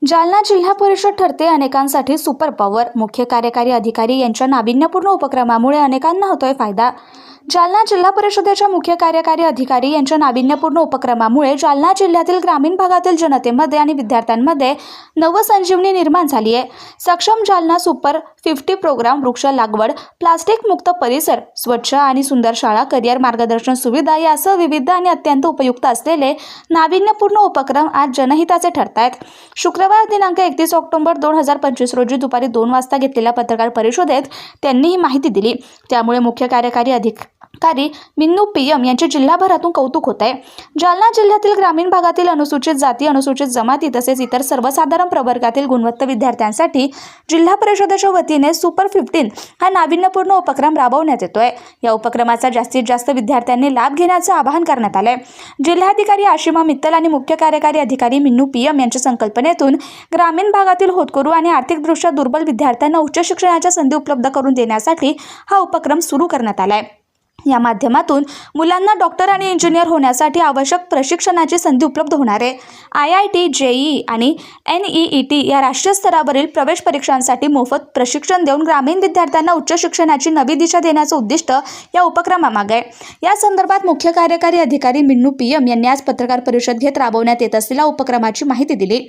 जालना जिल्हा परिषद ठरते अनेकांसाठी सुपर पॉवर. मुख्य कार्यकारी अधिकारी यांच्या नाविन्यपूर्ण उपक्रमामुळे अनेकांना होतोय फायदा. जालना जिल्हा परिषदेच्या मुख्य कार्यकारी अधिकारी यांच्या नाविन्यपूर्ण उपक्रमामुळे जालना जिल्ह्यातील ग्रामीण भागातील जनतेमध्ये आणि विद्यार्थ्यांमध्ये नवसंजीवनी निर्माण झाली आहे. सक्षम जालना सुपर 50 प्रोग्राम, वृक्ष लागवड, प्लास्टिक मुक्त परिसर, स्वच्छ आणि सुंदर शाळा, करिअर मार्गदर्शन सुविधा यासह विविध आणि अत्यंत उपयुक्त असलेले नाविन्यपूर्ण उपक्रम आज जनहिताचे ठरत आहेत. शुक्रवार दिनांक 31 ऑक्टोबर 2025 रोजी दुपारी 2 वाजता घेतलेल्या पत्रकार परिषदेत त्यांनी ही माहिती दिली. त्यामुळे मुख्य कार्यकारी अधिकारी मिन्नू PM यांचे जिल्हाभरातून कौतुक होत आहे. जालना जिल्ह्यातील ग्रामीण भागातील अनुसूचित जाती, अनुसूचित जमाती तसेच इतर सर्वसाधारण प्रवर्गातील गुणवंत विद्यार्थ्यांसाठी जिल्हा परिषदेच्या वतीने सुपर 15 हा नाविन्यपूर्ण उपक्रम राबवण्यात येतोय. या उपक्रमाचा जास्तीत जास्त विद्यार्थ्यांनी लाभ घेण्याचे आवाहन करण्यात आले. जिल्हाधिकारी आशिमा मित्तल आणि मुख्य कार्यकारी अधिकारी मिन्नू PM यांच्या संकल्पनेतून ग्रामीण भागातील होतकरू आणि आर्थिकदृष्ट्या दुर्बल विद्यार्थ्यांना उच्च शिक्षणाच्या संधी उपलब्ध करून देण्यासाठी हा उपक्रम सुरू करण्यात आला आहे. या माध्यमातून मुलांना डॉक्टर आणि इंजिनियर होण्यासाठी आवश्यक प्रशिक्षणाची संधी उपलब्ध होणार आहे. IIT, JEE आणि NEET या राष्ट्रीय स्तरावरील प्रवेश परीक्षांसाठी मोफत प्रशिक्षण देऊन ग्रामीण विद्यार्थ्यांना उच्च शिक्षणाची नवी दिशा देण्याचं उद्दिष्ट या उपक्रमामागे आहे. या संदर्भात मुख्य कार्यकारी अधिकारी मिन्नू PM यांनी आज पत्रकार परिषद घेत राबवण्यात येत असलेल्या उपक्रमाची माहिती दिली.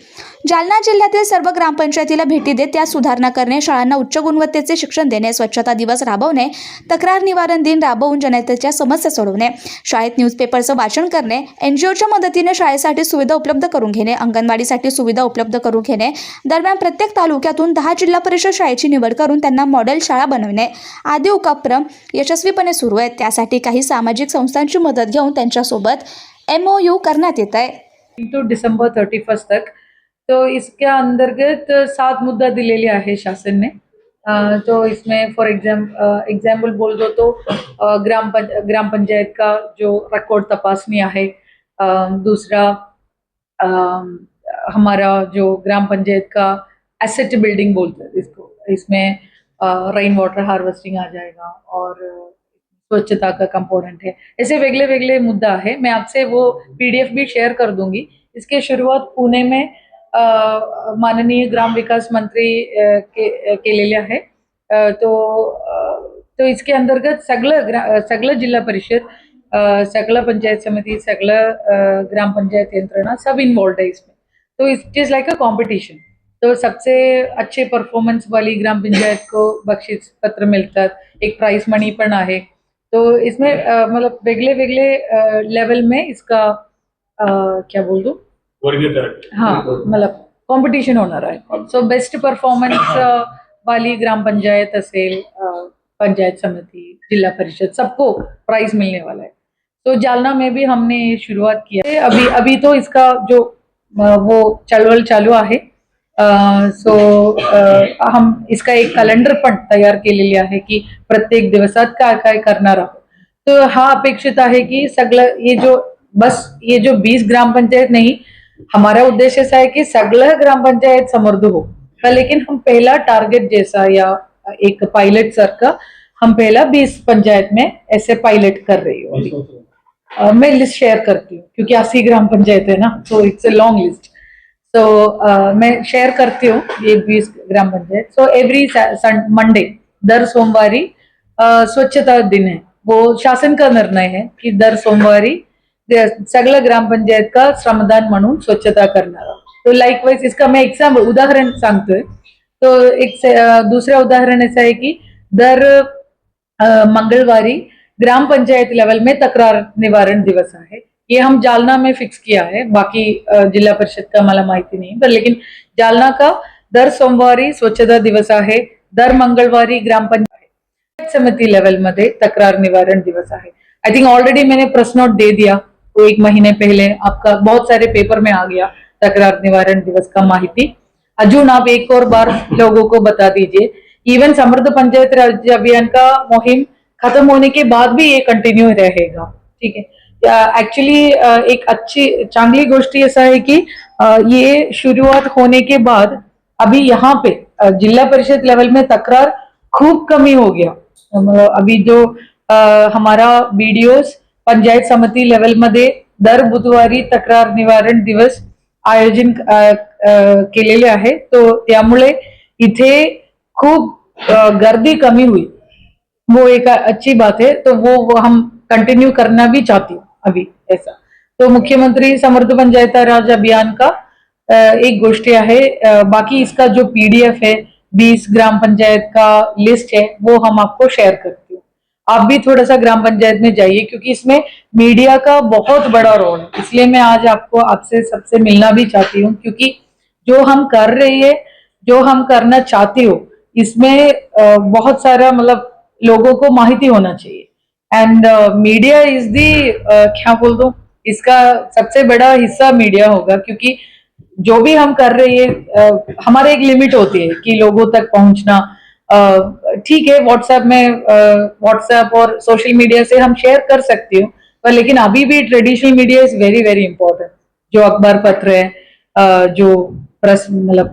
जालना जिल्ह्यातील सर्व ग्रामपंचायतीला भेटी देत त्या सुधारणा करणे, शाळांना उच्च गुणवत्तेचे शिक्षण देणे, स्वच्छता दिवस राबवणे, तक्रार निवारण दिन राबवून जनतेच्या समस्या सोडवणे, शाळेत न्यूजपेपरचं वाचन करणे, NGOच्या मदतीने शाळेसाठी सुविधा उपलब्ध करून घेणे, अंगणवाडीसाठी सुविधा उपलब्ध करून घेणे. दरम्यान प्रत्येक तालुक्यातून 10 जिल्हा परिषद शाळेची निवड करून त्यांना मॉडेल शाळा बनवणे आदी उपक्रम यशस्वीपणे सुरू आहेत. त्यासाठी काही सामाजिक संस्थांची मदत घेऊन त्यांच्यासोबत MOU करण्यात येत आहे. टू डिसेंबर 31 तक. तो इसके अंतर्गत 7 मुद्दा दिलेले आहे शासन ने. तो इसमें फॉर एग्जाम्पल बोल दो तो ग्राम पंचायत का जो रिकॉर्ड तपासनी है, दूसरा हमारा जो ग्राम पंचायत का एसेट बिल्डिंग बोलते हैं इसको, इसमें रेन वाटर हार्वेस्टिंग आ जाएगा और स्वच्छता का कंपोनेंट है. ऐसे वेगले वेगले मुद्दा है. मैं आपसे वो PDF भी शेयर कर दूंगी. इसके शुरुआत पुणे में माननीय ग्राम विकास मंत्री केलेले आहे. तो इसके अंतर्गत सगळं जिल्हा परिषद, सगळं पंचायत समिति, सगळं ग्राम पंचायत यंत्रणा सब इन्वॉल्व है इसमें. तो it is like a competition. तो सबसे अच्छे परफॉर्मेंस वाली ग्राम पंचायत को बख्शीश पत्र मिलतात. एक प्राइस मनी पण आहे. तो इसमें मतलब वेगले वेगले लेवल में इसका क्या बोल दूं, हाँ मतलब कॉम्पिटिशन होणार आहे. सो बेस्ट परफॉर्मेंस वाली ग्राम पंचायत असेल, पंचायत समिति, जिला परिषद, सबको प्राइज मिलने वाला है. तो जालना में भी हमने शुरुआत किया है. अभी तो इसका जो वो चळवळ चालू आहे. हम इसका एक कैलेंडर पण तयार केलेली आहे की प्रत्येक दिवसात काय काय करणार आहोत. तो हा अपेक्षित आहे की सगळं ये जो 20 ग्राम पंचायत नहीं, हमारा उद्देश्य ऐसा है कि सगळं ग्राम पंचायत समृद्ध हो. लेकिन हम पहला टारगेट जैसा या एक पायलट सर का हम पहला 20 पंचायत में ऐसे पायलट कर रही हूँ. मैं लिस्ट शेयर करती हूँ क्योंकि 80 ग्राम पंचायत है ना, तो इट्स अ लॉन्ग लिस्ट. तो मैं शेयर करती हूँ ये 20 ग्राम पंचायत. सो एवरी मंडे, दर सोमवारी स्वच्छता दिन है. वो शासन का निर्णय है कि दर सोमवारी सगळं ग्राम पंचायत का श्रमदान म्हणून स्वच्छता करणार. तो लाइकवाइज इसका मैं एग्जाम्पल उदाहरण सांगतोय. तो एक दूसरा उदाहरण ऐसा है कि दर मंगलवारी ग्राम पंचायत लेवल में तक्रार निवारण दिवस है. ये हम जालना में फिक्स किया है. बाकी जिला परिषद का मला माहिती नहीं, पर लेकिन जालना का दर सोमवारी स्वच्छता दिवस है. दर मंगलवारी ग्राम पंचायत समिति लेवल मध्ये तक्रार निवारण दिवस है. आई थिंक ऑलरेडी मैंने प्रेस नोट दे दिया. तो 1 महीने पहले आपका बहुत सारे पेपर में आ गया तक्रार निवारण दिवस का माहिती. अजून आप एक और बार लोगों को बता दीजिए. इवन समृद्ध पंचायत राज अभियान का मुहिम खत्म होने के बाद भी ये कंटिन्यू रहेगा. ठीक है. एक्चुअली एक अच्छी चांगली गोष्टी ऐसा है कि ये शुरुआत होने के बाद अभी यहाँ पे जिला परिषद लेवल में तकरार खूब कमी हो गया. अभी जो हमारा BDOs पंचायत समिति लेवल मध्ये दर बुधवारी तक्रार निवारण दिवस आयोजन केलेले आहे. तो त्यामुळे इथे खूप गर्दी कमी हुई, वो एक अच्छी बात है. तो वो हम कंटिन्यू करना भी चाहती हूँ अभी ऐसा. तो मुख्यमंत्री समर्थ पंचायत राज अभियान का एक गोष्टी आहे. बाकी इसका जो पीडीएफ है 20 ग्राम पंचायत का लिस्ट है वो हम आपको शेयर करती हूँ. आप भी थोड़ा सा ग्राम पंचायत में जाइए क्योंकि इसमें मीडिया का बहुत बड़ा रोल है. इसलिए मैं आज आपको आपसे सबसे मिलना भी चाहती हूँ क्योंकि जो हम कर रही है, जो हम करना चाहती हो, इसमें बहुत सारा मतलब लोगों को माहिती होना चाहिए. एंड मीडिया इज दी क्या बोल दो, इसका सबसे बड़ा हिस्सा मीडिया होगा क्योंकि जो भी हम कर रहे हैं हमारे एक लिमिट होती है कि लोगों तक पहुंचना. ठीक है, व्हाट्सएप और सोशल मीडिया से हम शेयर कर सकते हो, पर लेकिन अभी भी traditional media is very very important. जो अखबार पत्र है, जो प्रेस मतलब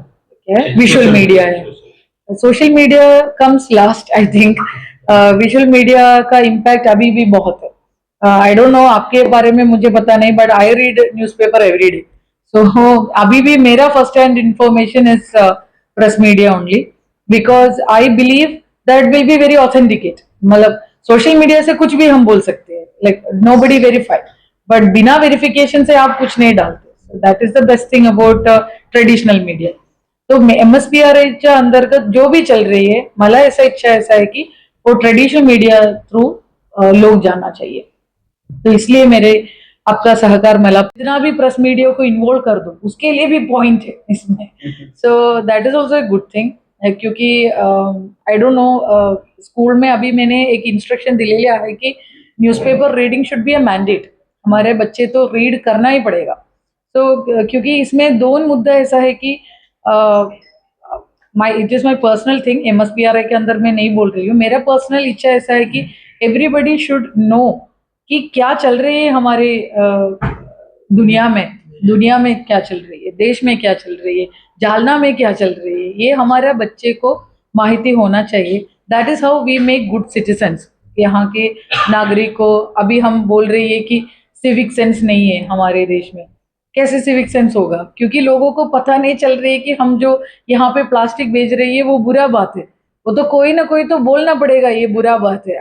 क्या है, विजुअल मीडिया है. Social media comes last I think. Visual media का इम्पैक्ट अभी भी बहुत है. आई डोंट नो आपके बारे में मुझे पता नहीं, but I read newspaper every day. So अभी भी मेरा first hand information is press media only because I believe that will be very authenticate. मतलब सोशल मीडिया से कुछ भी हम बोल सकते हैं, like nobody verified, but बिना वेरिफिकेशन से आप कुछ नहीं डालते. That is the best thing about traditional media. तो MSPRAच्या अंतर्गत जो भी चल रही है, मला ऐसा है कि वो ट्रेडिशनल मीडिया थ्रू लोग जानना चाहिए. तो इसलिए मेरे आपका सहकार मला जितना भी प्रेस मीडिया को इन्वॉल्व कर दो उसके लिए भी पॉइंट है इसमें. So that is also a good thing. क्योंकि आई डोंट नो, स्कूल में अभी मैंने एक इंस्ट्रक्शन दिलेले आहे की newspaper reading should be a mandate. हमारे बच्चे तो रीड करना ही पड़ेगा. तो क्योंकि इसमें दोन मुद्दा ऐसा है कि it is my personal thing. MSPRA के अंदर मैं नहीं बोल रही हूँ. मेरा पर्सनल इच्छा ऐसा है कि एवरीबडी शुड नो कि क्या चल रही है हमारे दुनिया में क्या चल रही है, देश में क्या चल रही है, जालना में क्या चल रही है, ये हमारे बच्चे को माहिती होना चाहिए. That is how we make good citizens. यहाँ के नागरिक को अभी हम बोल रही है कि सिविक सेंस नहीं है हमारे देश में. कैसे सिविक सेंस होगा? क्योंकि लोगों को पता नहीं चल रही है कि हम जो यहाँ पे प्लास्टिक बेच रही है वो बुरा बात है. वो तो कोई ना कोई तो बोलना पड़ेगा ये बुरा बात है.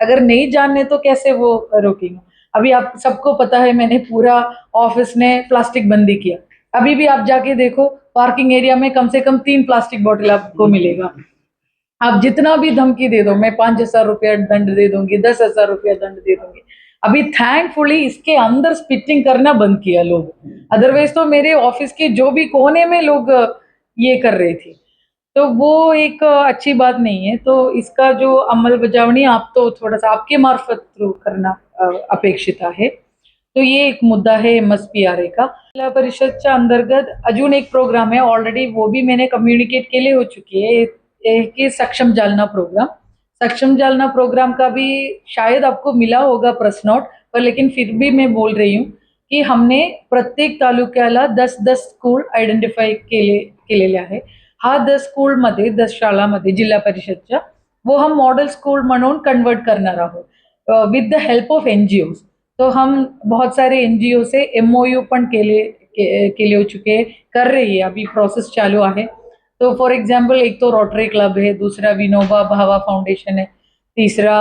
अगर नहीं जानने तो कैसे वो रोकेंगे. अभी आप सबको पता है मैंने पूरा ऑफिस ने प्लास्टिक बंदी किया. अभी भी आप जाके देखो पार्किंग एरिया में कम से कम 3 प्लास्टिक बॉटल आपको मिलेगा. आप जितना भी धमकी दे दो, मैं 5,000 रुपया दंड दे दूंगी, 10,000 रुपया दंड दे दूंगी. अभी थैंकफुली इसके अंदर स्पिटिंग करना बंद किया लोग. अदरवाइज तो मेरे ऑफिस के जो भी कोने में लोग ये कर रहे थे. तो वो एक अच्छी बात नहीं है. तो इसका जो अंमलबजावणी आप तो थोड़ा सा आपके मार्फत थ्रू करना अपेक्षित आहे. तो ये एक मुद्दा है MSPRA का. जिल्हा परिषदच्या अंतर्गत अजून एक प्रोग्राम है, ऑलरेडी वो भी मैंने कम्युनिकेट केले हो चुकी है कि सक्षम जालना प्रोग्राम. सक्षम जालना प्रोग्राम का भी शायद आपको मिला होगा प्रेस नोट, पर लेकिन फिर भी मैं बोल रही हूँ की हमने प्रत्येक तालुक्याला 10-10 स्कूल आयडेंटिफाय केलेले आहे. हा 10 स्कूलमध्ये 10 शाळांमध्ये जिल्हा परिषदच्या वो हम मॉडल स्कूल म्हणून कन्वर्ट करणार आहोत with the help of NGOs. तो हम बहुत सारे NGO से MOU पण केले हो चुके हैं, कर रही है, अभी प्रोसेस चालू आहे. तो फॉर एग्जाम्पल एक तो रोटरी क्लब है, दूसरा विनोबा भावा फाउंडेशन है, तीसरा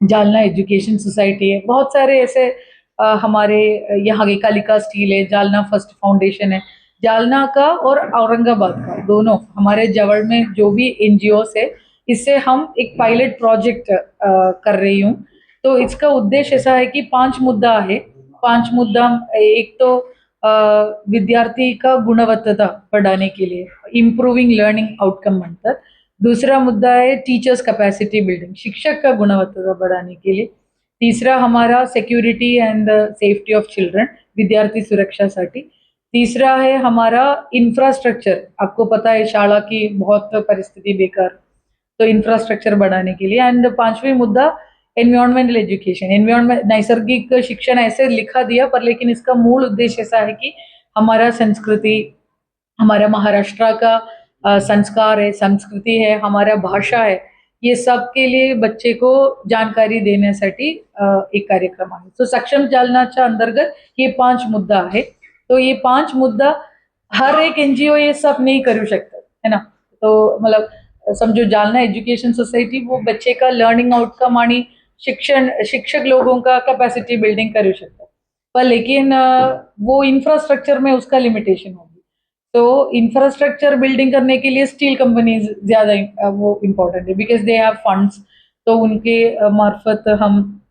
जालना एजुकेशन सोसाइटी है. बहुत सारे ऐसे हमारे यहाँ की कालिका स्टील है, जालना फर्स्ट फाउंडेशन है. जालना का और औरंगाबाद का दोनों हमारे जवड़ में जो भी NGOs है, इससे हम एक पायलट प्रोजेक्ट कर रही हूँ. तो इसका उद्देश्य ऐसा है कि 5 मुद्दा है. 5 मुद्दा, एक तो विद्यार्थी का गुणवत्ता बढ़ाने के लिए इम्प्रूविंग लर्निंग आउटकम म्हणतात. दूसरा मुद्दा है टीचर्स कैपेसिटी बिल्डिंग, शिक्षक का गुणवत्ता बढ़ाने के लिए. तीसरा हमारा security and safety of children, विद्यार्थी सुरक्षासाठी. तीसरा है हमारा इंफ्रास्ट्रक्चर. आपको पता है शाला की बहुत परिस्थिति बेकार, तो इंफ्रास्ट्रक्चर बढ़ाने के लिए. एंड 5वीं मुद्दा एनवायरमेंटल एजुकेशन. एनवायरमेंट नैसर्गिक शिक्षण ऐसे लिखा दिया, पर लेकिन इसका मूल उद्देश्य ऐसा है कि हमारा संस्कृति, हमारा महाराष्ट्र का संस्कार है, संस्कृति है, हमारा भाषा है, ये सब के लिए बच्चे को जानकारी देण्यासाठी एक कार्यक्रम आहे. तो सक्षम जालनाच्या अंतर्गत ये 5 मुद्दा आहे. तो ये 5 मुद्दा हर एक एनजीओ ये सब नहीं करू शकतात, है ना. तो मतलब समझो जालना एजुकेशन सोसायटी वो बच्चे का लर्निंग आउटकम आणि शिक्षक लोगों का कैपेसिटी बिल्डिंग करू शकतात. पर लेकिन वो इंफ्रास्ट्रक्चर में उसका लिमिटेशन होगी. तो इंफ्रास्ट्रक्चर बिल्डिंग करने के लिए स्टील कंपनीज ज्यादा वो इम्पोर्टेंट है बिकॉज दे हैव फंड्स. तो उनके मार्फत हम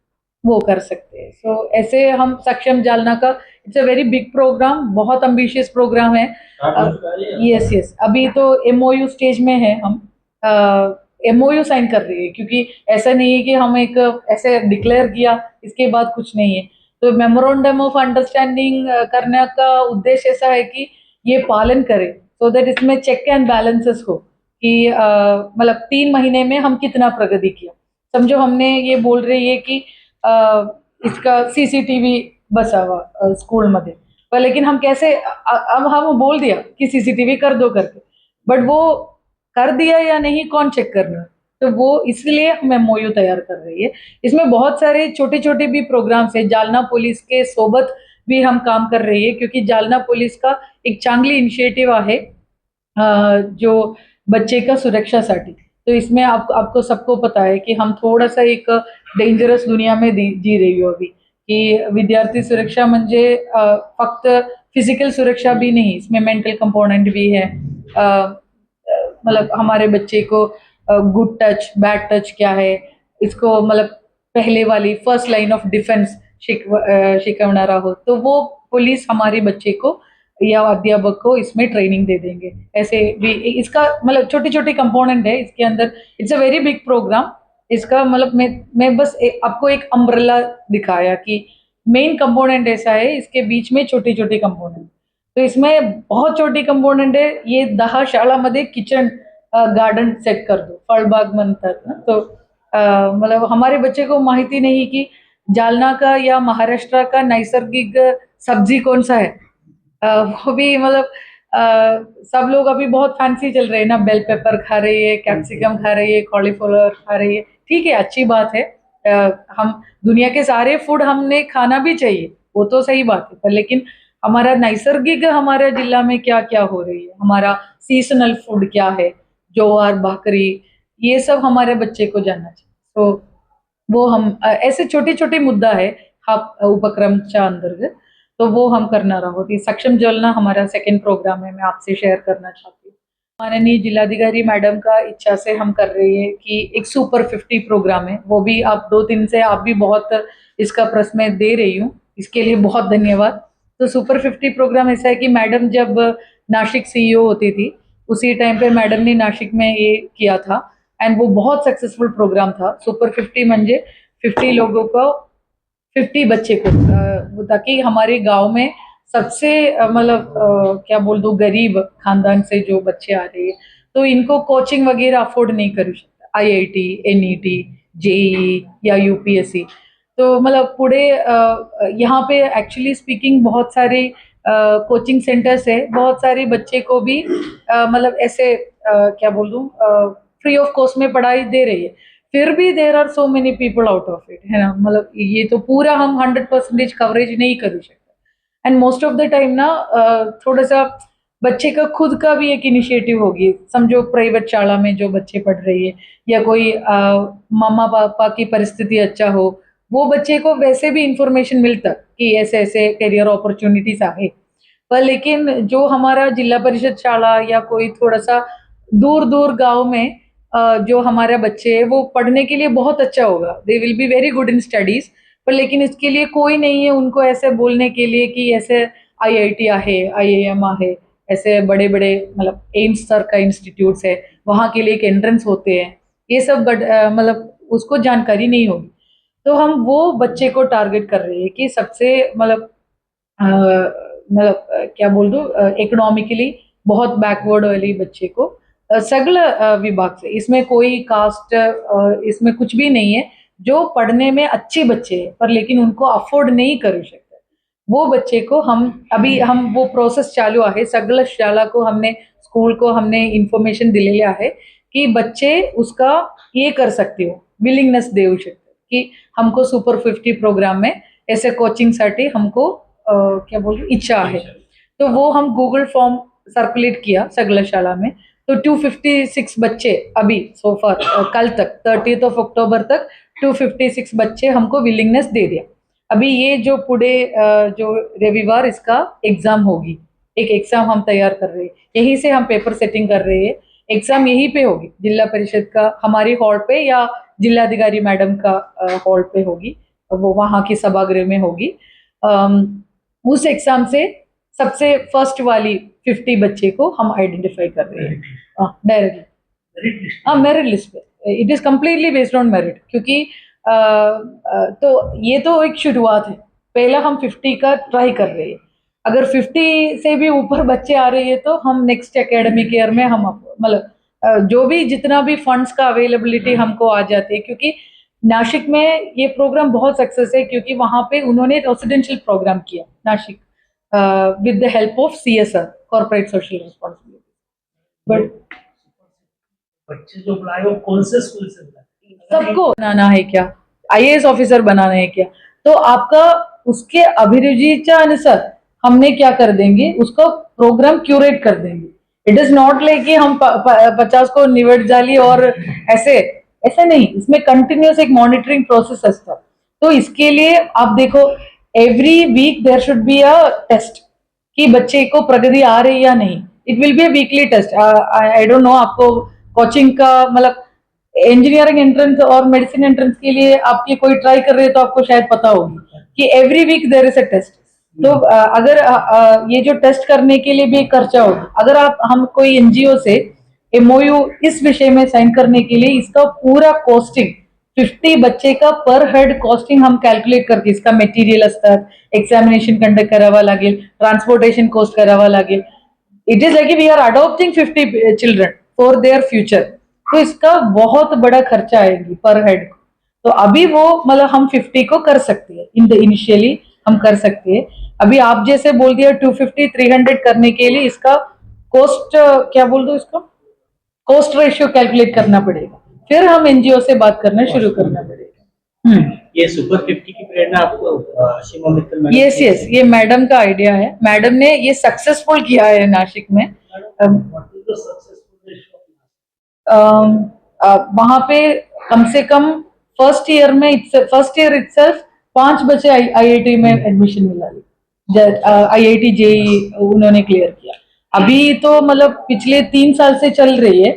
वो कर सकते हैं. सो ऐसे हम सक्षम जालना का it's a very big program, बहुत अम्बिशियस प्रोग्राम है. यस यस, अभी तो एमओयू स्टेज में है. हम एमओयू साइन कर रही है क्योंकि ऐसा नहीं है कि हम एक ऐसे डिक्लेयर किया इसके बाद कुछ नहीं है. तो मेमोरेंडम ऑफ अंडरस्टैंडिंग करने का उद्देश्य ऐसा है कि ये पालन करे सो दैट इसमें चेक एंड बैलेंसेस हो कि मतलब 3 महीने में हम कितना प्रगति किया. समझो हमने ये बोल रही है कि इसका सीसीटीव्ही बसावा स्कूलमध्ये, पर लेकिन हम कैसे अब हम बोल दिया कि सीसीटीवी कर दो करके, बट वो कर दिया या नहीं कौन चेक करना. तो वो इसलिए हम एमओयू तैयार कर रही है. इसमें बहुत सारे छोटे छोटे भी प्रोग्राम्स है. जालना पुलिस के सोबत भी हम काम कर रही है क्योंकि जालना पुलिस का एक चांगली इनिशिएटिव्ह आहे जो बच्चे का सुरक्षासाठी. तो इसमें आपको सबको पता है कि हम थोड़ा सा एक डेंजरस दुनिया में जी रही हो अभी कि विद्यार्थी सुरक्षा म्हणजे फक्त फिजिकल सुरक्षा भी नहीं, इसमें मेंटल कंपोनेंट भी है. मतलब हमारे बच्चे को गुड टच बैड टच क्या है इसको मतलब पहले वाली फर्स्ट लाइन ऑफ डिफेंस शिकवणारा हो तो वो पुलिस हमारे बच्चे को या अध्यापक को इसमें ट्रेनिंग दे देंगे. ऐसे भी इसका मतलब छोटे छोटे कंपोनेंट है इसके अंदर. It's a very big program. इसका मतलब मैं बस आपको एक अम्ब्रेला दिखाया कि मेन कंपोनेंट ऐसा है, इसके बीच में छोटे छोटे कंपोनेंट. तो इसमें बहुत छोटी कंपोनेंट है. ये 10 शाळामध्ये किचन गार्डन सेट कर दो, फळबाग म्हणतात ना. तो मतलब हमारे बच्चे को माहिती नहीं कि जालना का या महाराष्ट्र का नैसर्गिक सब्जी कौन सा है. वो भी मतलब सब लोग अभी बहुत फैंसी चल रहे हैं ना, बेल पेपर खा रही है, कैप्सिकम खा रही है, कॉलीफ्लावर खा रही है. ठीक है, अच्छी बात है. हम दुनिया के सारे फूड हमने खाना भी चाहिए, वो तो सही बात है. पर लेकिन हमारा नैसर्गिक हमारे जिला में क्या क्या हो रही है, हमारा सीजनल फूड क्या है, ज्वार भाकरी, ये सब हमारे बच्चे को जानना चाहिए. तो वो हम ऐसे छोटे छोटे मुद्दा है हा उपक्रमच्या अंतर्गत. तो वो हम करणार आहोत. ये सक्षम जालना हमारा सेकंड प्रोग्राम है, मैं आपसे शेयर करना चाहती हूँ. माननीय जिलाधिकारी मैडम का इच्छा से हम कर रही है कि एक सुपर 50 प्रोग्राम है, वो भी आप 2 दिन से आप भी बहुत इसका प्रश्न में दे रही हूँ, इसके लिए बहुत धन्यवाद. तो सुपर 50 प्रोग्राम ऐसा है कि मैडम जब नासिक सीईओ होती थी उसी टाइम पे मैडम ने नासिक में ये किया था एंड वो बहुत सक्सेसफुल प्रोग्राम था. सुपर 50 म्हणजे 50 लोगों को 50 बच्चे को ताकि हमारे गांव में सबसे मतलब क्या बोल दो गरीब खानदान से जो बच्चे आ रहे हैं तो इनको कोचिंग वगैरह अफोर्ड नहीं करू शकता. आईआईटी, एनईटी, जेईई या यूपीएससी. तो मतलब पुढे यहाँ पे एक्चुअली स्पीकिंग बहुत सारे कोचिंग सेंटर्स है. बहुत सारे बच्चे को भी मतलब ऐसे क्या बोल दूं फ्री ऑफ कॉस्ट में पढ़ाई दे रही है. फिर भी there are so many people out of it, है ना. मतलब ये तो पूरा हम 100% कवरेज नहीं कर सकते. And most of the time ना थोड़ा सा बच्चे का खुद का भी एक इनिशिएटिव होगी. समझो प्राइवेट शाला में जो बच्चे पढ़ रही है या कोई मामा पापा की परिस्थिति अच्छा हो, वो बच्चे को वैसे भी इंफॉर्मेशन मिलता कि ऐसे ऐसे करियर अपॉर्चुनिटीज आहे. पर लेकिन जो हमारा जिला परिषद शाला या कोई थोड़ा सा दूर दूर गांव में जो हमारे बच्चे हैं वो पढ़ने के लिए बहुत अच्छा होगा, they will be very good in studies. पर लेकिन इसके लिए कोई नहीं है उनको ऐसे बोलने के लिए कि ऐसे आईआईटी आहे, आईआईएम आहे, ऐसे बड़े बड़े मतलब एम्स सर का इंस्टीट्यूट्स है, वहाँ के लिए एक एंट्रेंस होते हैं. ये सब मतलब उसको जानकारी नहीं होगी. तो हम वो बच्चे को टारगेट कर रहे हैं कि सबसे मतलब क्या बोल दूं इकोनॉमिकली बहुत बैकवर्ड वाले बच्चे को सगल विभाग से, इसमें कोई कास्ट इसमें कुछ भी नहीं है, जो पढ़ने में अच्छे बच्चे हैं पर लेकिन उनको अफोर्ड नहीं करू शकते वो बच्चे को हम वो प्रोसेस चालू आहे. सगल शाला को हमने स्कूल को हमने इन्फॉर्मेशन दिलेले आहे की बच्चे उसका ये कर सकते हो, विलिंगनेस देऊ शकते की हमको सुपर 50 प्रोग्राम में ऐसे कोचिंग साठी हमको क्या बोलू इच्छा आहे. तो वो हम गूगल फॉर्म सर्कुलेट किया सगलशाला में। तो 256 बच्चे अभी सो फार कल तक 30th of अक्टूबर तक 256 बच्चे हमको विलिंगनेस दे दिया। अभी ये जो पुणे जो रविवार इसका एग्जाम होगी, एक एग्जाम हम तैयार कर रहे हैं, यहीं से हम पेपर सेटिंग कर रहे हैं। एग्जाम यहीं पे होगी जिला परिषद का हमारी हॉल पे या जिलाधिकारी मैडम का हॉल पे होगी, वो वहाँ की सभागृह में होगी। उस एग्जाम से सबसे फर्स्ट वाली 50 बच्चे को हम आइडेंटिफाई कर रहे हैं डायरेक्टली। हाँ, मेरिट लिस्ट पे। It is completely based on merit, क्योंकि तो ये तो एक शुरुआत है। पहला हम 50 का ट्राई कर रहे हैं। अगर 50 से भी ऊपर बच्चे आ रहे हैं तो हम नेक्स्ट एकेडमिक ईयर में हम मतलब जो भी जितना भी फंड्स का अवेलेबिलिटी हमको आ जाती है, क्योंकि नासिक में ये प्रोग्राम बहुत सक्सेस है, क्योंकि वहाँ पे उन्होंने रेसिडेंशियल प्रोग्राम किया Nashik with the help of CSR, corporate social responsibility. But बच्चे जो बुलाए वो कौन से स्कूल से बुलाए? सबको बनाना है क्या, IAS ऑफिसर बनाना है क्या, तो आपका उसके अभिरुचिच्या अनुसार हमने क्या कर देंगे, उसको प्रोग्राम क्यूरेट कर देंगे। इट इज नॉट लाइक कि हम 50 को निवड झाली और ऐसे नहीं, इसमें कंटिन्यूस एक मॉनिटरिंग प्रोसेस असता। तो इसके लिए आप देखो every week there should be a test कि बच्चे को प्रगति आ रही या नहीं। It will be a weekly test. I don't know आपको कोचिंग का मतलब इंजीनियरिंग एंट्रेंस और मेडिसिन एंट्रेंस के लिए आपकी कोई ट्राई कर रहे हैं तो आपको शायद पता होगी कि every week there is a test. तो अगर ये जो टेस्ट करने के लिए भी एक खर्चा होगा, अगर हम कोई NGO से MOU इस विषय में साइन करने के लिए इसका पूरा कॉस्टिंग 50 बच्चे का पर हेड कॉस्टिंग हम कॅल्क्युलेट करते, इसका मटेरियल असतात, एक्झामिनेशन कंडक्ट करावा लागेल, ट्रान्सपोर्टेशन कॉस्ट करावा लागेल। It is like we are adopting 50 children for their future, तो इसका बहुत बड़ा खर्चा आएगी पर हेड। तो अभी वो मतलब हम 50 को कर सकते हैं, इन द इनिशियली हम कर सकते हैं। अभी आप जैसे बोल दिया 250 300 करने के लिए इसका कॉस्ट क्या बोल दो, इसका कॉस्ट रेशियो कैलकुलेट करना पड़ेगा, फिर हम NGO से बात करना शुरू करना पड़ेगा। ये सुपर 50 की प्रेरणा आपको सीमा मित्तल मैडम? यस, ये मैडम का आइडिया है। मैडम ने ये सक्सेसफुल किया है नासिक में। वहां पे कम से कम फर्स्ट ईयर इटसेल्फ 5 बच्चे IIT में एडमिशन मिला ली। IIT JEE उन्होंने क्लियर किया। अभी तो मतलब पिछले 3 साल से चल रही है,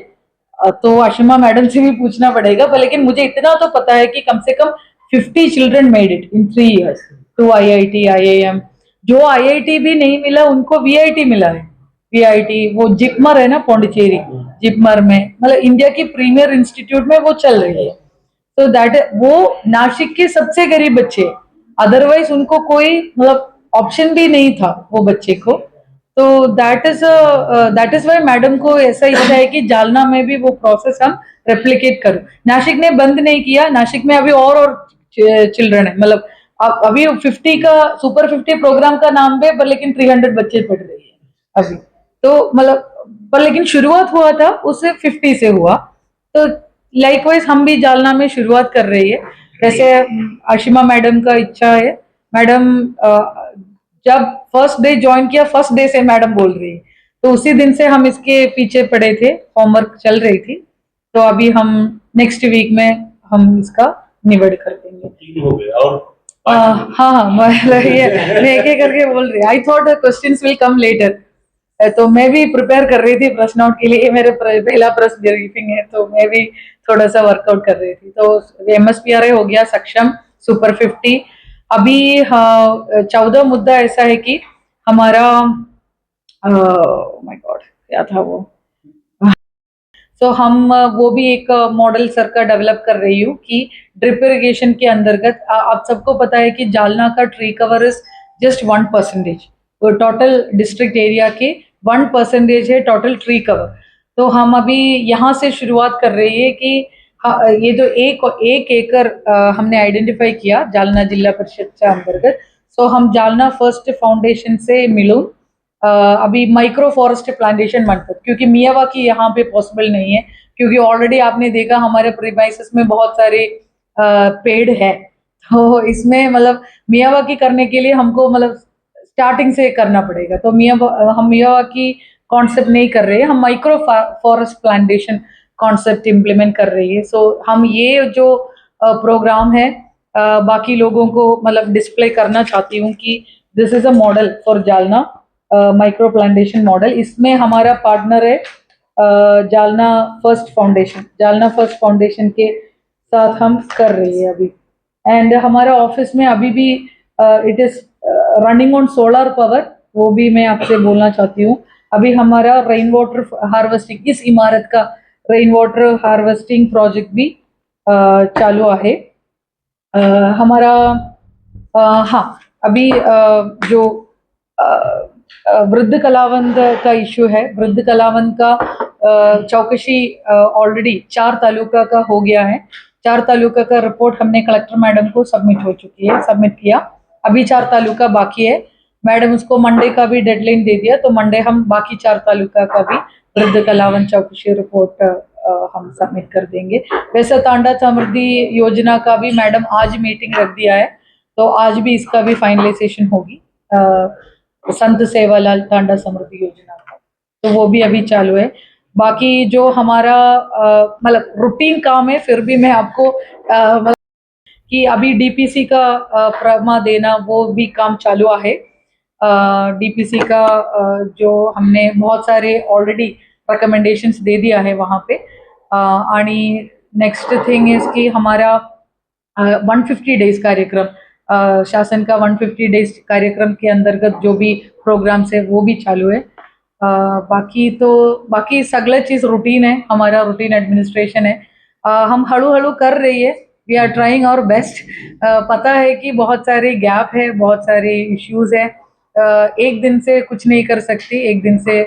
तो आशिमा मैडम से भी पूछना पड़ेगा, पर लेकिन मुझे इतना तो पता है कि कम से कम 50 children made it in 3 years to IIT IIM। जो IIT भी नहीं मिला उनको VIT मिला है। VIT वो जिपमर है ना, पौंडीचेरी जिपमर में, मतलब इंडिया की प्रीमियर इंस्टीट्यूट में वो चल रही है। तो दैट वो नासिक के सबसे गरीब बच्चे, अदरवाइज उनको कोई मतलब ऑप्शन भी नहीं था वो बच्चे को। तो दैट इज वाई मैडम को ऐसा इच्छा है कि जालना में भी वो प्रोसेस हम रेप्लिकेट करो। नासिक ने बंद नहीं किया, नासिक में अभी और चिल्ड्रन है, मतलब अभी 50 का सुपर 50 प्रोग्राम का नाम पे, पर लेकिन 300 बच्चे पढ़ रही है अभी। तो मतलब पर लेकिन शुरुआत हुआ था उससे 50 से हुआ। तो लाइकवाइज हम भी जालना में शुरुआत कर रही है। जैसे आशिमा मैडम का इच्छा है, मैडम जब फर्स्ट डे ज्वाइन किया, फर्स्ट डे से मैडम बोल रही है, तो उसी दिन से हम इसके पीछे पड़े थे, होमवर्क चल रही थी। तो अभी हम नेक्स्ट वीक में हम इसका निवड़ कर देंगे। 3 हो गए और हाँ, मैं एक एक करके बोल रही। I thought questions will come later, तो मैं भी प्रिपेयर कर रही थी प्रश्न आउट के लिए। मेरे पहला प्रश्न ब्रीफिंग है, तो मैं भी थोड़ा सा वर्कआउट कर रही थी। तो MSPRA हो गया सक्षम सुपर 50। अभी 14 मुद्दा ऐसा है कि हमारा माय गॉड क्या था वो, तो हम वो भी एक मॉडल सर का डेवलप कर रही हूँ कि ड्रिप इरिगेशन के अंतर्गत आप सबको पता है कि जालना का ट्री कवर इज जस्ट 1%, वो टोटल डिस्ट्रिक्ट एरिया के 1% है टोटल ट्री कवर। तो हम अभी यहाँ से शुरुआत कर रही है कि ये जो एक एकड़ हमने आइडेंटिफाई किया जालना जिला परिषद के अंतर्गत। सो हम जालना फर्स्ट फाउंडेशन से मिलूं अभी माइक्रो फॉरेस्ट प्लांटेशन बनकर, क्योंकि मियावाकी यहाँ पे पॉसिबल नहीं है, क्योंकि ऑलरेडी आपने देखा हमारे प्रीमाइसेस में बहुत सारे पेड़ है। तो इसमें मतलब मियावाकी करने के लिए हमको मतलब स्टार्टिंग से करना पड़ेगा। तो हम मियावाकी कॉन्सेप्ट नहीं कर रहे हैं, हम micro forest plantation concept implement कर रही है। सो हम ये जो प्रोग्राम है बाकी लोगों को मतलब डिस्प्ले करना चाहती हूँ कि this is a model for Jalna, micro plantation model. इसमें हमारा पार्टनर है जालना फर्स्ट फाउंडेशन के साथ हम कर रही है अभी। एंड हमारा ऑफिस में अभी भी it is running on solar power, वो भी मैं आपसे बोलना चाहती हूँ। अभी हमारा रेन वाटर हार्वेस्टिंग, इस इमारत का रेन वाटर हार्वेस्टिंग प्रोजेक्ट भी चालू है हमारा। हाँ, अभी जो वृद्ध कलावंत का इश्यू है, वृद्ध कलावंत का चौकशी ऑलरेडी 4 तालुका का हो गया है। 4 तालुका का रिपोर्ट हमने कलेक्टर मैडम को सबमिट किया। अभी 4 तालुका बाकी है। मैडम उसको मंडे का भी डेडलाइन दे दिया, तो मंडे हम बाकी 4 तालुका का भी वृद्ध कलावंत चौकशी रिपोर्ट हम सबमिट कर देंगे। वैसे तांडा समृद्धि योजना का भी मैडम आज मीटिंग रख दिया है, तो आज भी इसका भी फाइनलाइजेशन होगी संत सेवालाल तांडा समृद्धि योजना का, तो वो भी अभी चालू है। बाकी जो हमारा मतलब रूटीन काम है, फिर भी मैं आपको कि अभी डीपीसी का प्रमा देना वो भी काम चालू है। डीपीसी का जो हमने बहुत सारे ऑलरेडी रिकमेंडेशंस दे दिया है वहाँ पे। आणि नेक्स्ट थिंग इज कि हमारा 150 डेज कार्यक्रम, शासन का 150 डेज कार्यक्रम के अंतर्गत जो भी प्रोग्राम्स है वो भी चालू है। बाकी सगळं चीज रूटीन है, हमारा रूटीन एडमिनिस्ट्रेशन है। हम हळू कर रही है, we are trying our best. पता है कि बहुत सारे गैप है, बहुत सारे इश्यूज है। एक दिन से कुछ नहीं कर सकती, एक दिन से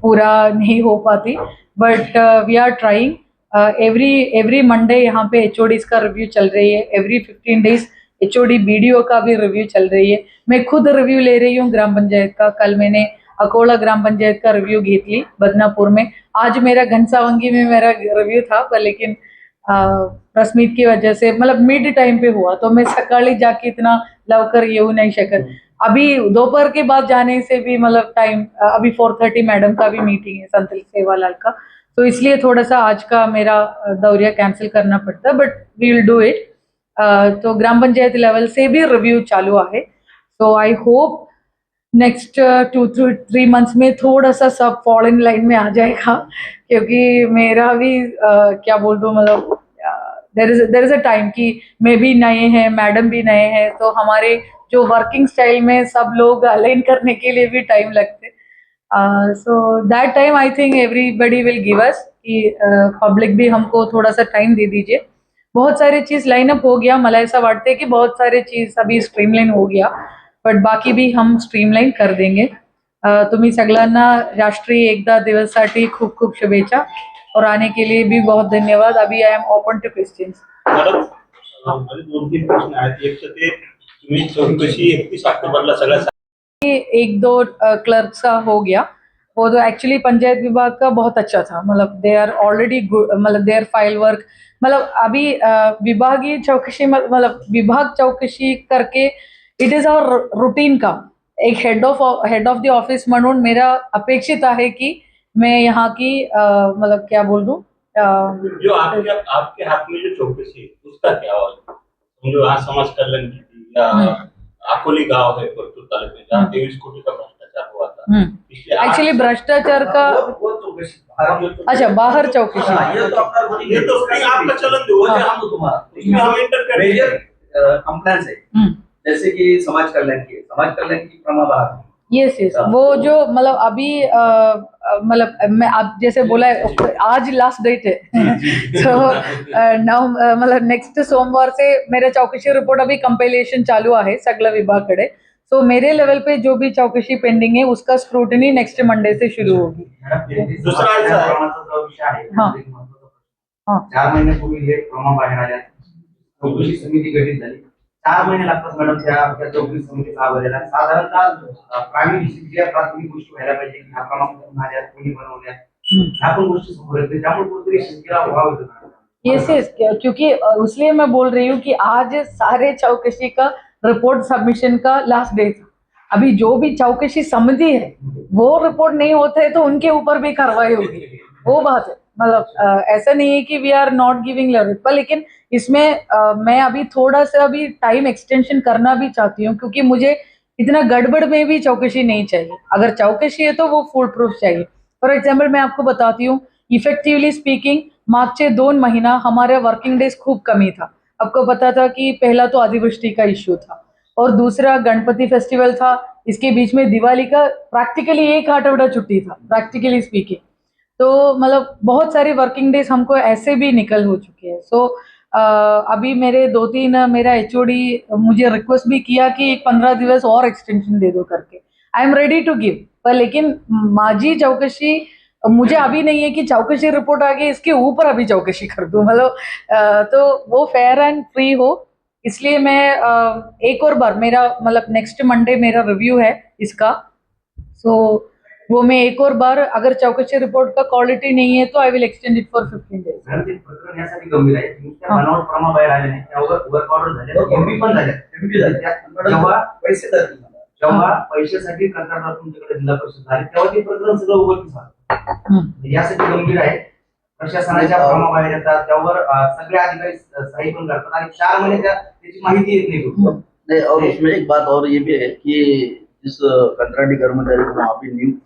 पूरा नहीं हो पाती, but we are trying. Every Monday यहाँ पे एचओडीज का रिव्यू चल रही है। एवरी 15 डेज एचओडी बीडीओ का भी रिव्यू चल रही है। मैं खुद रिव्यू ले रही हूँ ग्राम पंचायत का। कल मैंने अकोला ग्राम पंचायत का रिव्यू घेतली बदनापूर में। आज मेरा घनसावंगी में मेरा रिव्यू था, पर लेकिन प्रेस मीट की वजह से मतलब मिड टाइम पे हुआ, तो मैं सकाळी जाके इतना लवकर येऊ नहीं शकत। अभी दोपहर के बाद जाने से भी मतलब टाइम, अभी 4:30 मैडम का भी मीटिंग है संत सेवालाल का, तो इसलिए थोड़ा सा आज का मेरा दौरिया कैंसिल करना पड़ता है, but we will do it. तो ग्राम पंचायत लेवल से भी रिव्यू चालू है। So I hope next 2-3 months में थोड़ा सा सब फॉल इन लाइन में आ जाएगा, क्योंकि मेरा भी क्या बोल दूं मतलब देर इज अ टाइम कि मैं भी नए हैं, मैडम भी नए हैं, तो हमारे जो वर्किंग स्टाइल में सब लोग अलाइन करने के लिए भी टाइम लगते। So that time I think everybody will give us कि पब्लिक भी हमको थोड़ा सा टाइम दे दीजिए। बहुत सारे चीज लाइनअप हो गया, मला ऐसा वाटते कि बहुत सारे चीज अभी स्ट्रीमलाइन हो गया, बट बाकी भी हम स्ट्रीमलाइन कर देंगे। तुम्ही सगळ्यांना राष्ट्रीय एकता दिवससाठी खूप खूप शुभेच्छा, और आने के लिए भी बहुत धन्यवाद। अभी I am open two questions. Madam, माझे 2-3 प्रश्न आहेत। एक तर ते तुम्ही चौकशी 31 ऑक्टोबरला सगळ्या 1-2 क्लर्क्स का हो गया, वो तो एक्चुअली पंचायत विभाग का बहुत अच्छा था, मतलब दे आर ऑलरेडी गुड, मतलब देयर फाइल वर्क, मतलब अभी विभागीय चौकशी मतलब विभाग चौकशी करके इट इज आवर रूटीन का एक हेड ऑफ द ऑफिस म्हणून मेरा अपेक्षित है कि मैं यहाँ की मतलब क्या बोल दूं, जो आपके हाथ में जो चौकसी है उसका क्या होगा? जो आज समाज कल्याण की थी या अकोली गांव है परतूर तालुके में जहाँ 23 कोटी का भ्रष्टाचार हुआ था, एक्चुअली भ्रष्टाचार का वो चौकशी अच्छा बाहर चौकशी, ये तो आपका ये तो आपका चलन जो है हम तुम्हारा उसमें हम इंटर करेंगे। मेजर कंप्लेंट्स है, जैसे कि समाज कल्याण की प्रमा बाहर यस वो जो मतलब अभी मतलब मैं आप जैसे बोला है आज लास्ट डेट है तो नाउ मतलब नेक्स्ट सोमवार से मेरा चौकशी रिपोर्ट अभी कंपाइलेशन चालू है सगळ्या विभागाकडे। सो मेरे लेवल पे जो भी चौकशी पेंडिंग है उसका स्क्रूटनी नेक्स्ट मंडे से शुरू होगी। दूसरा ऐसा है, जो विषय आहे हाँ। हाँ। 4 महिन्यापूर्वी हे प्रमा बाहेर आल्या, चौकशी समिती गठीत झाली। 4 महिने लागतात मॅडम त्या चौकशी समितीचा आवाजाला। साधारणतः प्राथमिक गोष्टी व्हायला पाहिजे की हा प्रमा कुठून आल्या, कोणी बनवल्या, ह्या पण गोष्टी समोर येते, त्यामुळे कुठेतरी शिस्तीला वाव येतो। यस क्योंकि इसलिए मैं बोल रही हूँ कि आज सारे चौकशी का रिपोर्ट सबमिशन का लास्ट डे था। अभी जो भी चौकसी समिति है वो रिपोर्ट नहीं होते है तो उनके ऊपर भी कार्रवाई होगी, वो बात है। मतलब ऐसा नहीं है कि we are not giving leverage, पर लेकिन इसमें मैं अभी थोड़ा सा अभी टाइम एक्सटेंशन करना भी चाहती हूँ, क्योंकि मुझे इतना गड़बड़ में भी चौकसी नहीं चाहिए। अगर चौकसी है तो वो फुल प्रूफ चाहिए। फॉर एग्जाम्पल मैं आपको बताती हूँ, इफेक्टिवली स्पीकिंग मागचे 2 महिना हमारे वर्किंग डेज खूब कमी था। आपको पता था कि पहला तो अतिवृष्टि का इश्यू था और दूसरा गणपति फेस्टिवल था, इसके बीच में दिवाली का प्रैक्टिकली 1 आठवड़ा छुट्टी था प्रैक्टिकली स्पीकिंग। तो मतलब बहुत सारे वर्किंग डेज हमको ऐसे भी निकल हो चुके हैं। सो अभी मेरे 2-3 मेरा एचओडी मुझे रिक्वेस्ट भी किया कि एक 15 दिवस और एक्सटेंशन दे दो करके। I am ready to give, पर लेकिन माझी चौकसी मुझे अभी नहीं है कि चौकसी रिपोर्ट आ गई इसके ऊपर अभी चौकसी कर दूं। मतलब तो वो फेयर एंड फ्री हो, इसलिए मैं एक और बार मेरा मतलब नेक्स्ट मंडे मेरा रिव्यू है इसका। सो वो मैं एक और बार अगर चौकसी रिपोर्ट का क्वालिटी नहीं है तो I will extend it for 15 days. Madam ते प्रकरण यासाठी गंभीर आहे की नुसत्या हा. बनावट प्रमा बाहेर आले नाही, त्यावर वर्क ऑर्डर झाले, एमपी पण झाले, एमपी झाले. जेव्हा पैसे जातील, जेव्हा पैशासाठी कंत्राटदार तुमच्याकडे जिल्हा परिषद झाले तेव्हा ते प्रकरण सगळं उघडकीस आलं. यासाठी गंभीर आहे. प्रशासनाच्या प्रमा बाहेर येतात, त्यावर सगळे अधिकारी सही पण करतात आणि 4 महिने त्याची माहिती येत नाही. नहीं, और उसमें एक बात और ये भी है कि जिस कंत्राटी कर्मचारी को वहाँ पे नियुक्त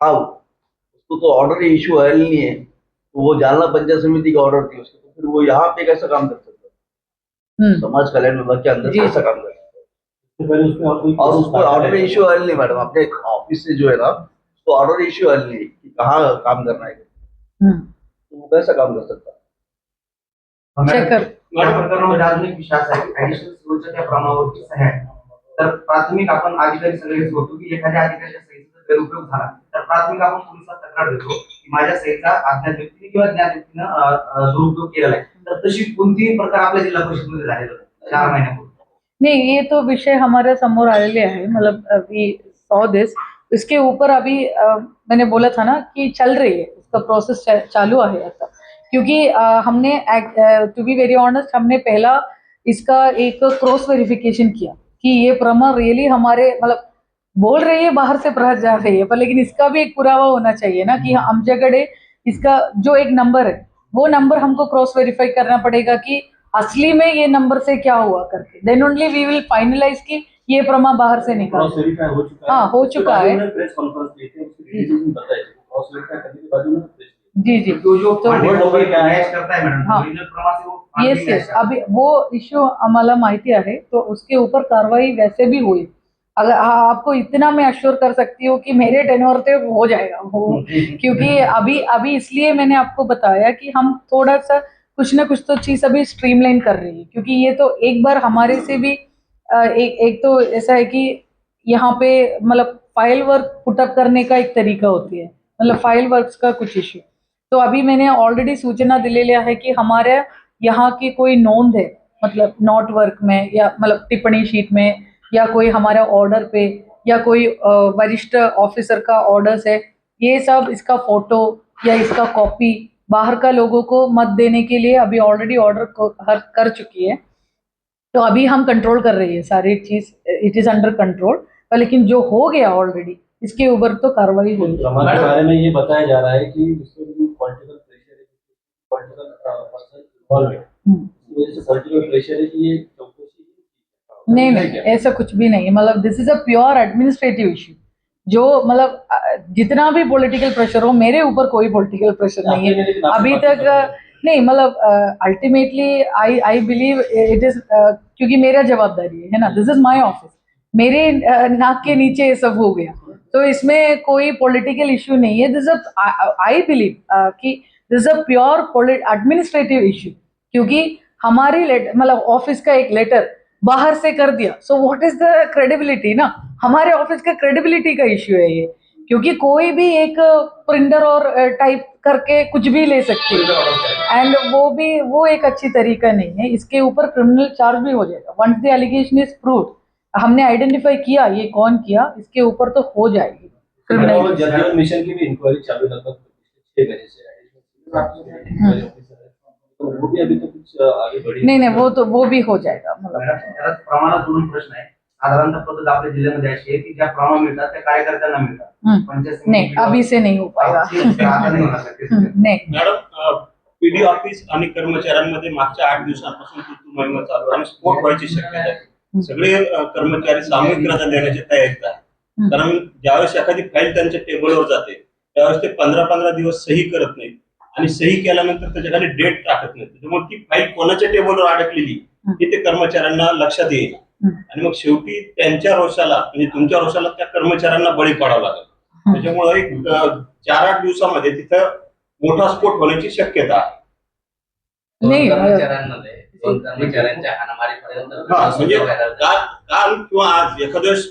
था उसको तो ऑर्डर इशू है नहीं है, तो वो जालना पंचायत समिति का ऑर्डर थी उसको, तो फिर वो यहाँ पे कैसा काम कर सकता है? समाज कल्याण विभाग के अंदर जी। कैसा काम कर सकता है? और उसको ऑर्डर इशू है नहीं मैडम, अपने ऑफिस से जो है ना उसको ऑर्डर इशू है नहीं कि कहाँ काम करना है, तो वो कैसा काम कर सकता है? चेक कर. या प्रकरणामध्ये अजून एक विषय असा आहे की ऍडिशनल सिव्हिलच्या त्या प्रमाणावरची सह्या आहे. तर प्राथमिक आपण अधिकारी सगळेच होतो की एखाद्या अधिकाऱ्याच्या सहीचा गैरउपयोग झाला तर प्राथमिक आपण पोलिसात तक्रार देतो की माझ्या सहीचा अज्ञात व्यक्तीने किंवा ज्ञात व्यक्तीनं दुरुपयोग केलेला आहे. तर तशी कोणतीही प्रकार आपल्या जिल्हा परिषदेमध्ये झालेला नाही 4 महिन्यापूर्वी. नहीं, ये तो विषय हमारे समोर आलेले आहे, मतलब वी सॉ दिस। इसके ऊपर अभी मैंने बोला था ना कि चल रही है, उसका प्रोसेस चालू है आता, क्योंकि हमने टू बी वेरी ऑनेस्ट हमने पहला इसका एक क्रॉस वेरिफिकेशन किया कि ये प्रमा रियली हमारे मतलब बोल रही है बाहर से प्रहर जा रही है, पर लेकिन इसका भी एक पुरावा होना चाहिए ना कि आमच्याकडे इसका जो एक नंबर है वो नंबर हमको क्रॉस वेरीफाई करना पड़ेगा कि असली में ये नंबर से क्या हुआ करके, then only we will finalize कि ये प्रमा बाहर से निकला। क्रॉस वेरीफाई हो चुका है। हाँ, हो चुका है। प्रेस कॉन्फ्रेंस ली थी, उसकी रीजन बताई थी। क्रॉस वेरीफाई करने के बाद उन्होंने प्रेस जी जी, जो तो फंडिंग वो वगैरे क्या है? मॅच करताय मॅडम, हाँ. ओरिजिनल प्रमा से वो येस funding येस, match अभी वो इश्यू आम्हाला माहिती आहे, तो उसके ऊपर कार्रवाई वैसे भी हुई। अगर आपको इतना मैं अश्योर कर सकती हूँ कि मेरे टेन्योर पे हो जाएगा वो, क्योंकि अभी इसलिए मैंने आपको बताया कि हम थोड़ा सा कुछ ना कुछ तो चीज अभी स्ट्रीमलाइन कर रही है, क्योंकि ये तो एक बार हमारे से भी एक तो ऐसा है कि यहाँ पे मतलब फाइल वर्क पुटअप करने का एक तरीका होती है, मतलब फाइल वर्क्स का कुछ इश्यू। तो अभी मैंने ऑलरेडी सूचना दिलेल्या है कि हमारे यहाँ की कोई नोंद है, मतलब नोट वर्क में या मतलब टिप्पणी शीट में या कोई हमारा ऑर्डर पे या कोई वरिष्ठ ऑफिसर का ऑर्डर्स है, ये सब इसका फोटो या इसका कॉपी बाहर का लोगों को मत देने के लिए अभी ऑलरेडी ऑर्डर कर चुकी है। तो अभी हम कंट्रोल कर रही है सारी चीज, इट इज अंडर कंट्रोल। पर लेकिन जो हो गया ऑलरेडी इसके ऊपर तो कार्रवाई होगी। प्रमा के बारे में ये बताया जा रहा है कि इसमें भी पॉलिटिकल प्रेशर है, पॉलिटिकल पर्सन इन्वॉल्व है, इस वजह से पॉलिटिकल प्रेशर है कि ये चौकसी नहीं, ऐसा कुछ भी नहीं है। मतलब this is a pure administrative issue, जो मतलब जितना भी पॉलिटिकल प्रेशर हो, मेरे ऊपर कोई पॉलिटिकल प्रेशर नहीं है अभी तक। नहीं, मतलब ultimately I believe it is, क्योंकि मेरा जवाबदारी है ना, दिस इज माय ऑफिस, मेरे नाक के नीचे ये सब हो गया, तो इसमें कोई पॉलिटिकल इश्यू नहीं है। दिस आई बिलीव कि this a pure administrative issue, क्योंकि हमारी मतलब ऑफिस का एक लेटर बाहर से कर दिया, so what is the credibility ना, हमारे ऑफिस का क्रेडिबिलिटी का इश्यू है ये, क्योंकि कोई भी एक प्रिंटर और टाइप करके कुछ भी ले सकती है, एंड वो एक अच्छी तरीका नहीं है। इसके ऊपर क्रिमिनल चार्ज भी हो जाएगा once the allegation is proved. हमने आइडेंटिफाई किया ये कौन किया, इसके ऊपर तो हो जाएगी क्रिमिनल। जल जीवन मिशन की भी इंक्वायरी चालू है लगभग 6 महीने से, तो वो भी अभी तो कुछ आगे बढ़ी नहीं, वो भी हो जाएगा। मतलब मॅडम, त्याला प्रमाणात दोन प्रश्न आहे. साधारणतः पद्धत आपल्या जिल्ह्यामध्ये अशी आहे की ज्या प्रमाण मिळतात त्या कार्यकर्त्यांना मिळतात. पंचायत समिती नहीं अभी से नहीं हो पाएगा. आता नाही होणार नक्कीच. नहीं. मॅडम पीडी ऑफिस आणि कर्मचाऱ्यांमध्ये मागच्या 8 दिवसांपासून तू महिना चालू आहे आणि स्फोट व्हायची शक्यता आहे. सगळे कर्मचारी सामूहिक रजा देण्याची तयारीत आहे. कारण ज्यावेळेस एखादी फाईल त्यांच्या टेबलवर जाते त्यावेळेस ते 15-15 दिवस सही करत नाहीत आणि सही केल्यानंतर त्याच्या डेट टाकत नाहीत. त्याच्यामुळे ती फाईल कोणाच्या टेबलवर अडकलेली हे ते कर्मचाऱ्यांना लक्षात येईल आणि मग शेवटी त्यांच्या रोषाला म्हणजे तुमच्या रोषाला त्या कर्मचाऱ्यांना बळी पडावं लागेल. त्याच्यामुळे एक 4-8 दिवसामध्ये तिथं मोठा स्फोट होण्याची शक्यता आहे. नहीं कर्मचाऱ्यांमध्ये दोन कर्मचाऱ्यांच्या हाणामारीपर्यंत म्हणजे काल किंवा आज एखाद्या वेळेस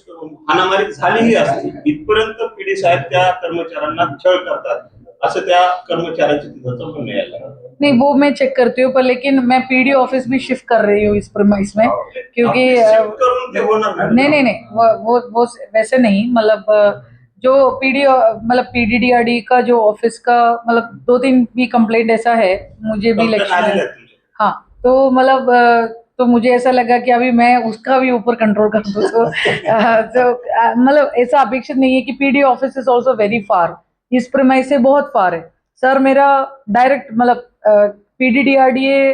हाणामारी झालीही असती इथपर्यंत पीडी साहेब त्या कर्मचाऱ्यांना छळ करतात असं त्या कर्मचाऱ्यांची तिथं म्हणणं यायला. नहीं वो मैं चेक करती हूँ, पर लेकिन मैं पीडी ऑफिस भी शिफ्ट कर रही हूँ इस premise में, क्योंकि शिफ्ट करून ते होणार नाही. नहीं वो वैसे नहीं, मतलब जो पीडीडीआरडी का जो ऑफिस का मतलब 2-3 भी कंप्लेंट ऐसा है मुझे भी कंप्लेंट आलेलं इलेक्शन. आहे तुमच्या. हाँ तो मतलब तो मुझे ऐसा लगा कि अभी मैं उसका भी ऊपर कंट्रोल कर दूँ तो मतलब ऐसा अपेक्षित नहीं है कि PD office is also very far, इस प्रेमाइस से बहुत फार है. सर मेरा डायरेक्ट मतलब पीडीडीआरडीए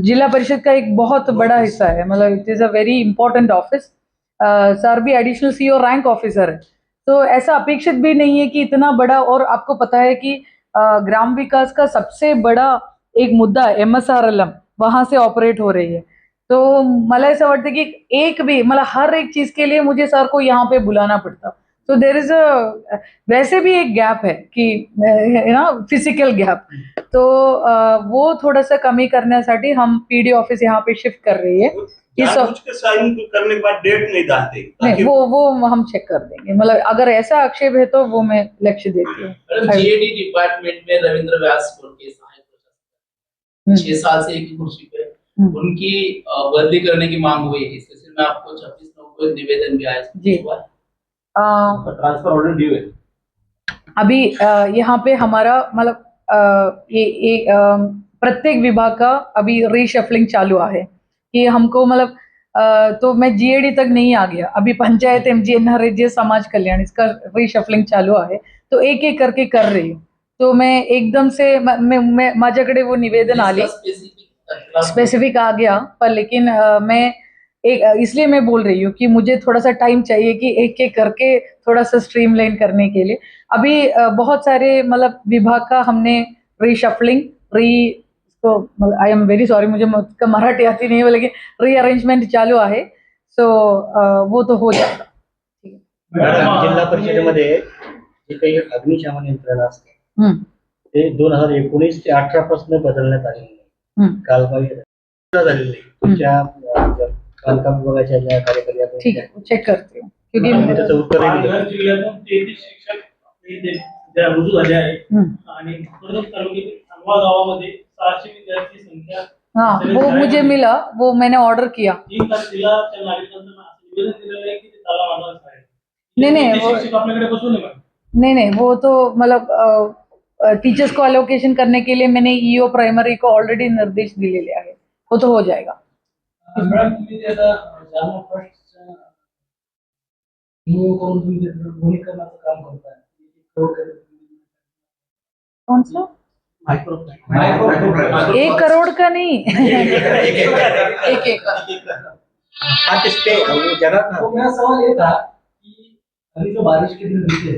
जिला परिषद का एक बहुत बड़ा हिस्सा है, मतलब it is a very important office. Sir भी एडिशनल सीईओ रैंक ऑफिसर है, तो ऐसा अपेक्षित भी नहीं है कि इतना बड़ा. और आपको पता है कि ग्राम विकास का सबसे बड़ा एक मुद्दा MSRLM वहां से ऑपरेट हो रही है. तो मला ऐसा वाटतं की एक भी मतलब हर एक चीज के लिए मुझे सर को यहाँ पे बुलाना पड़ता. तो देर इज वैसे भी एक गैप है कि फिजिकल गैप, तो वो थोड़ा सा कमी करण्यासाठी हम पीडी ऑफिस यहाँ पे शिफ्ट कर रही है. जानबूझ के साइन करने के बाद डेट नहीं डालते नहीं ताकि वो हम चेक कर देंगे, मतलब अगर ऐसा आक्षेप है तो वो मैं लक्ष्य देती हूँ. जीएडी डिपार्टमेंट में रविंद्र व्यास के सहायक प्रशासक 6 साल से एक ही कुर्सी पे उनकी बदली करने की मांग हुई है. इस सिलसिले में आपको 26/9 को एक निवेदन भी आया जी. हुआ है. ट्रांसफर ऑर्डर ड्यू है. अभी यहाँ पे हमारा मतलब ये प्रत्येक विभाग का अभी रीशफलिंग चालू है कि हमको मतलब तो मैं जीएडी तक नहीं आ गया, अभी पंचायत MGNRJ समाज कल्याण इसका रीशफलिंग चालू है, तो एक एक करके कर रही हूँ. तो मैं एकदम से मैं माझ्याकडे वो निवेदन आली स्पेसिफिक आ गया, पर लेकिन मैं इसलिए मैं बोल रही हूँ कि मुझे थोड़ा सा टाइम चाहिए कि एक एक करके थोड़ा सा स्ट्रीमलाइन करने के लिए. अभी बहुत सारे मतलब विभाग का हमने रीशफलिंग तो आई एम वेरी सॉरी मुझे मराठी आती नहीं है, लेकिन रीअरेंजमेंट चालू है. सो वो तो हो जाएगा. मॅडम जिल्हा परिषदेमध्ये जे काही अग्निशमन यंत्रणा असते ते 2019 ते 18 पासून बदलण्यात आलेली नाही. कालबाह्य झालेली नाही. तुमच्या बांधकाम विभागाच्या ज्या कार्यकारी आपण ठीक है चेक करती हूँ क्योंकि आम्ही त्याचं उत्तरही दिलं. पालघर जिल्ह्यातून 33 शिक्षक इथे ज्या रुजू झाले आहेत आणि कर्जत तालुक्यातील सांगवा गावामध्ये 600 विद्यार्थी संख्या. हाँ वो मुझे मिला, वो मैंने ऑर्डर किया. 3 तारखेला त्या नागरिकांना असं निवेदन दिलेलं आहे की ते ताला मारणार आहे. नहीं ते वो शिक्षक आपल्याकडे बसवले का? नहीं वो तो मतलब टीचर्स को अलोकेशन करने के लिए मैंने ईओ प्राइमरी को ऑलरेडी निर्देश दिलेले आहे, वो तो हो जाएगा. मॅडम तुम्ही ते आता जालना फर्स्ट करून तुम्ही ते ध्रुवीकरणाचं काम करताय. कौन सा? मायक्रो 1 करोड़ का नहीं. एक हा ते स्टे जरा तो मेरा सवाल ये था कि अभी जो बारिश के दिन बीते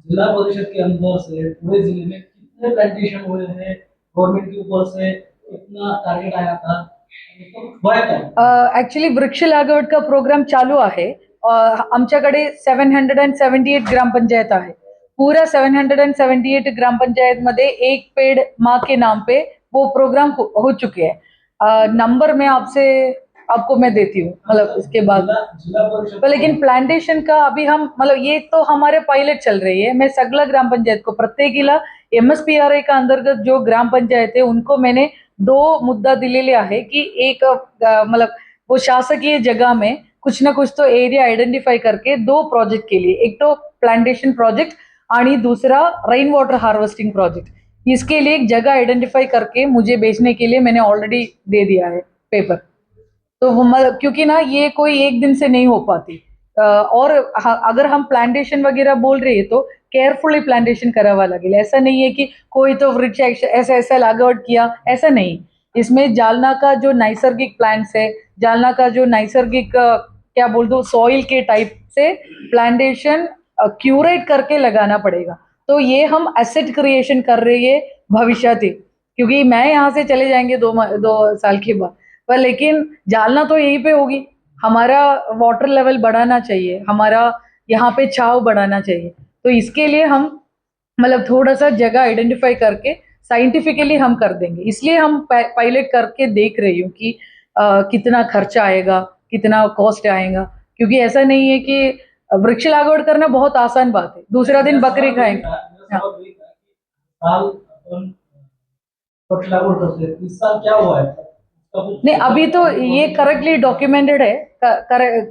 जिला परिषद के अंदर से पूरे जिले में कितने प्लांटेशन हुए हैं, गवर्नमेंट के ऊपर से कितना टारगेट आया था, ऍक्च्युली वृक्ष लागवड का प्रोग्राम चालू आहे. आमच्याकडे 778 ग्रामपंचायत आहे. पूरा 778 ग्रामपंचायत में एक पेड़ माँ के नाम पे वो प्रोग्राम हो चुके हैं. नंबर में आपको मैं देती हूँ मतलब इसके बाद. तो लेकिन प्लांटेशन का अभी हम मतलब ये तो हमारे पायलट चल रही है. मैं सगला ग्राम पंचायत को प्रत्येकीला MSPRA का अंतर्गत जो ग्राम पंचायत है उनको मैंने 2 मुद्दा दिलेले आहे की एक मतलब वो शासकीय जगह में कुछ ना कुछ तो एरिया आइडेंटिफाई करके 2 प्रोजेक्ट के लिए, एक तो प्लांटेशन प्रोजेक्ट आणि दूसरा रेन वाटर हार्वेस्टिंग प्रोजेक्ट, इसके लिए एक जगह आइडेंटिफाई करके मुझे बेचने के लिए मैंने ऑलरेडी दे दिया है पेपर. तो क्योंकि ना ये कोई एक दिन से नहीं हो पाती। और अगर हम प्लांटेशन वगैरह बोल रहे हैं तो केअरफुली प्लांटेशन करावा लागेल। ऐसा नहीं है कि कोई तो वृक्ष ऐसा ऐसा लागवड किया, ऐसा नहीं। इसमें जालना का जो नैसर्गिक प्लांट्स है, जालना का जो नैसर्गिक क्या बोल दो सॉइल के टाइप से प्लांटेशन क्यूरेट करके लगाना पड़ेगा। तो ये हम एसेट क्रिएशन कर रहे हैं भविष्य थी, क्योंकि मैं यहाँ से चले जाएंगे 2 साल के बाद, पर लेकिन जालना तो यहीं पे होगी। हमारा वाटर लेवल बढ़ाना चाहिए, हमारा यहाँ पे छाव बढ़ाना चाहिए। तो इसके लिए हम मतलब थोड़ा सा जगह आइडेंटिफाई करके साइंटिफिकली हम कर देंगे। इसलिए हम पायलट करके देख रही हूँ कि कितना खर्चा आएगा, कितना कॉस्ट आएगा, क्योंकि ऐसा नहीं है कि वृक्ष लागवड करना बहुत आसान बात है, दूसरा दिन बकरी खाएंगे। साल अपन वृक्ष लागवड करते हैं, इस साल क्या हुआ है उसका कुछ- नहीं, अभी तो ये करेक्टली डॉक्युमेंटेड है।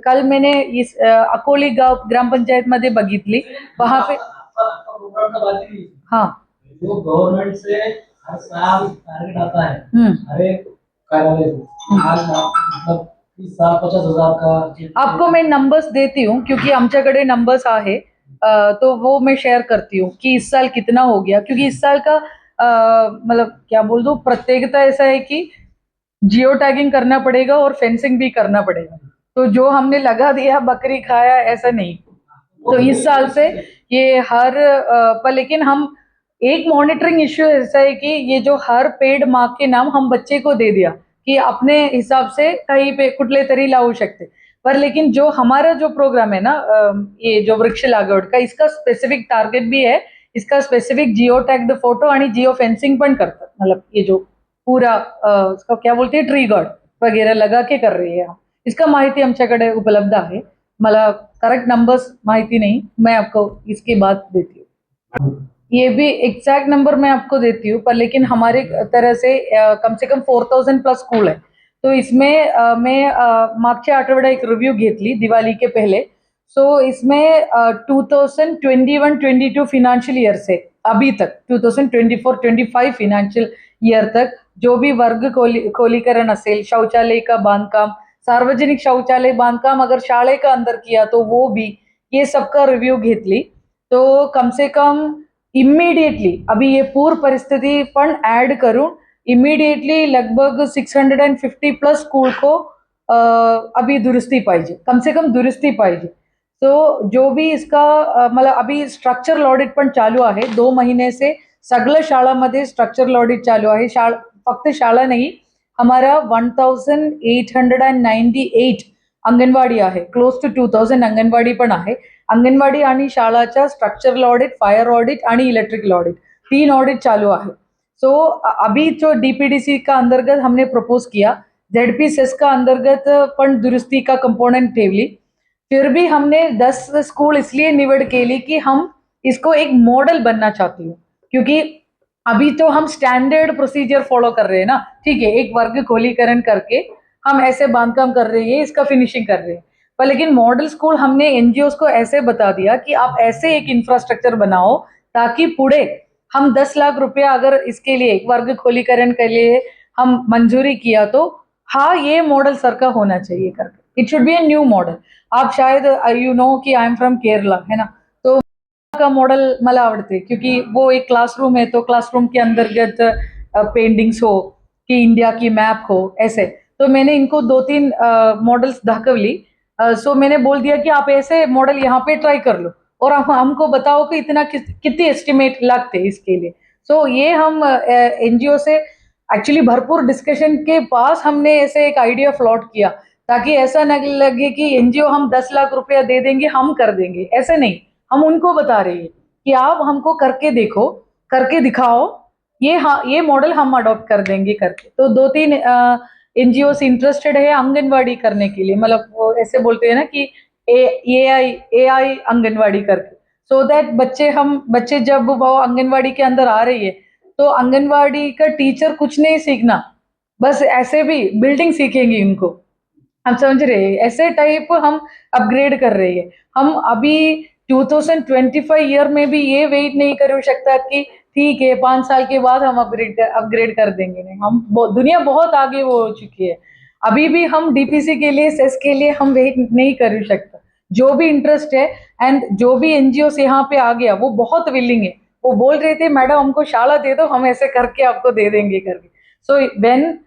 कल मैंने इस अकोली गांव ग्राम पंचायत मध्ये बघितली, वहां पे आपका प्रोग्राम का बात ही नहीं है। हाँ जो गवर्नमेंट से हर साल टारगेट आता है हर एक कार्यालय से आज मतलब 30,000-50,000 का आपको मैं नंबर्स देती हूँ, क्योंकि आमच्याकडे नंबर्स आहे। तो वो मैं शेयर करती हूँ कि इस साल कितना हो गया, क्योंकि इस साल का मतलब क्या बोल दूं, प्रत्येकता ऐसा है कि जियो टैगिंग करना पड़ेगा और फेंसिंग भी करना पड़ेगा। तो जो हमने लगा दिया बकरी खाया, ऐसा नहीं। तो इस साल से ये हर पर लेकिन हम एक मॉनिटरिंग इश्यू ऐसा है कि ये जो हर पेड़ माँ के नाम हम बच्चे को दे दिया कि अपने हिसाब से कहीं पे कुठले तरी लावू शकते, पर लेकिन जो हमारा जो प्रोग्राम है ना ये जो वृक्ष लागवड का, इसका स्पेसिफिक टारगेट भी है, इसका स्पेसिफिक जियो टैग्ड फोटो आणि जियो फेंसिंग पण करतात। मतलब ये जो पूरा इसका क्या बोलते हैं ट्री गार्ड वगैरह लगा के कर रही है हम। इसका माहिती आमच्याकडे उपलब्ध आहे। मला करेक्ट नंबर्स माहिती नहीं, मैं आपको इसके बाद देती हूँ। ये भी एग्जैक्ट नंबर मैं आपको देती हूँ, पर लेकिन हमारे तरह से कम 4000 प्लस स्कूल है। तो इसमें मैं मागच्या आठवड्यात एक रिव्ह्यू घेतली दिवाळी के पहले। सो इसमें 2021-22 फिनेंशियल ईयर से अभी तक 2024-25 फिनेंशियल ईयर तक जो भी वर्ग खोलीकरण असेल, शौचालय का बांधकाम, सार्वजनिक शौचालय बांधकाम अगर शाळे का अंदर किया तो वो भी, ये सबका रिव्यू घेतली। तो कम से कम इमिडिएटली अभी ये पूर्व परिस्थिति पण ऐड करूं इमिडिएटली लगभग 650 प्लस स्कूल को अभी दुरुस्ती पाहिजे, कम से कम दुरुस्ती पाहिजे। तो जो भी इसका मतलब अभी स्ट्रक्चरल ऑडिट पण चालू आहे 2 महीने से, सगळ्या शाळांमध्ये स्ट्रक्चरल ऑडिट चालू आहे। फक्त शाळा नहीं, हमारा 1898 अंगणवाडी आहे, क्लोज टू 2000 अंगणवाडी पण आहे। अंगणवाडी आणि शाळाच्या स्ट्रक्चरल ऑडिट, फायर ऑडिट आणि इलेक्ट्रिकल ऑडिट 3 ऑडिट चालू आहे। सो अभी जो डीपीडीसी का अंतर्गत हमने प्रपोज किया, जेडपीसेस का अंतर्गत पण दुरुस्ती का कंपोनेंट ठेवली। फिर भी हमने 10 स्कूल इसलिए निवड केली कि हम इसको एक मॉडल बनना चाहती हूँ, क्योंकि अभी तो हम स्टैंडर्ड प्रोसीजर फॉलो कर रहे हैं ना। ठीक है, एक वर्ग खोलीकरण करके हम ऐसे बांधकाम कर रहे हैं, इसका फिनिशिंग कर रहे हैं, पर लेकिन मॉडल स्कूल हमने एनजीओ को ऐसे बता दिया कि आप ऐसे एक इंफ्रास्ट्रक्चर बनाओ ताकि पुढे हम 10 लाख रुपया अगर इसके लिए वर्ग खोलीकरण के लिए हम मंजूरी किया तो हाँ ये मॉडल सर का होना चाहिए करके, it should be a new model. आप शायद यू नो कि आई एम फ्रॉम केरला, है ना, तो का मॉडल मला आवडते क्योंकि वो एक क्लासरूम है, तो क्लासरूम के अंतर्गत पेंटिंग्स हो कि इंडिया की मैप हो ऐसे। तो मैंने इनको 2-3 मॉडल्स दाखवली। सो मैंने बोल दिया कि आप ऐसे मॉडल यहाँ पे ट्राई कर लो और हमको बताओ कि इतना कितनी एस्टिमेट लगते हैं इसके लिए। सो ये हम एनजीओ से एक्चुअली भरपूर डिस्कशन के पास हमने ऐसे एक आइडिया फ्लॉट किया, ताकि ऐसा न लगे कि एनजीओ हम 10 लाख रुपया दे देंगे, हम कर देंगे, ऐसे नहीं। हम उनको बता रहे हैं कि आप हमको करके देखो, करके दिखाओ, ये मॉडल हम अडॉप्ट कर देंगे करके। तो 2-3 एनजीओ इंटरेस्टेड है आंगनवाड़ी करने के लिए, मतलब वो ऐसे बोलते हैं ना कि एआई आंगनवाड़ी करके, सो दैट बच्चे जब वो आंगनवाड़ी के अंदर आ रही है तो आंगनवाड़ी का टीचर कुछ नहीं सीखना, बस ऐसे भी बिल्डिंग सीखेंगी उनको। हम समझ रहे हैं, ऐसे टाइप हम अपग्रेड कर रहे हैं। हम अभी 2025 ईयर में भी ये वेट नहीं कर सकता कि ठीक है 5 साल के बाद हम अपग्रेड कर देंगे, नहीं। हम दुनिया बहुत आगे हो चुकी है। अभी भी हम डीपीसी के लिए सेस के लिए हम वेट नहीं कर सकते. जो भी इंटरेस्ट है एंड जो भी एनजीओ से यहाँ पे आ गया वो बहुत विलिंग है. वो बोल रहे थे मैडम हमको शाला दे दो, हम ऐसे करके आपको दे देंगे करके. So when